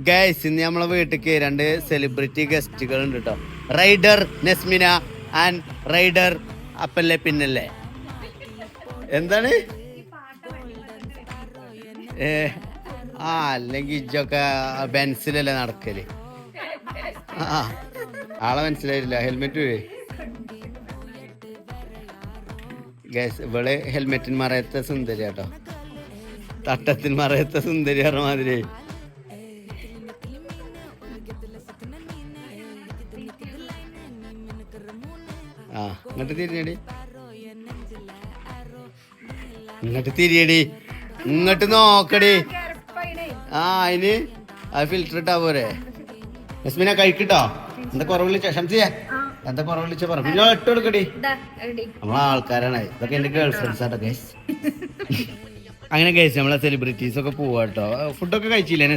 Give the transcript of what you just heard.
Guys ഇന്ന് നമ്മളെ വീട്ടിലേക്ക് 2 സെലിബ്രിറ്റി ഗസ്റ്റുകൾ ഉണ്ട് കേട്ടോ. റൈഡർ നസ്മിന ആൻഡ് റൈഡർ അപ്പല്ലേ പിന്നല്ലേ എന്താണ് അല്ലെങ്കിൽ ഇജൊക്കെ ബെൻസിലല്ലേ നടക്കല്. ആളെ മനസ്സിലായില്ല. ഹെൽമെറ്റ് ഗൈസ് ഇവള് ഹെൽമെറ്റിന് മറയത്തെ സുന്ദരി കേട്ടോ. തട്ടത്തിന് മറയത്തെ സുന്ദരി പറഞ്ഞ മാതിരി. ഇങ്ങോട്ട് തിരിഞ്ഞടി, ഇങ്ങോട്ട് തിരിയടി, ഇങ്ങോട്ട് നോക്കടി. അതിന് അത് ഫിൽറ്റർ ഇട്ടാ പോരെ. യസ്മിന കഴിക്കട്ടോ. എന്താ കുറവ് വിളിച്ച ശംസിയെ, എന്താ കുറവ് വിളിച്ച പറ. പിന്നെ ഇട്ട് കൊടുക്കടി. നമ്മളെ ആൾക്കാരാണ് ഇതൊക്കെ. എന്റെ ഗേൾ ഫ്രണ്ട്സ് ആട്ടോ ഗൈസ്. അങ്ങനെ ഗൈസ് നമ്മളെ സെലിബ്രിറ്റീസ് ഒക്കെ പോവാട്ടോ. ഫുഡൊക്കെ കഴിച്ചില്ലേ?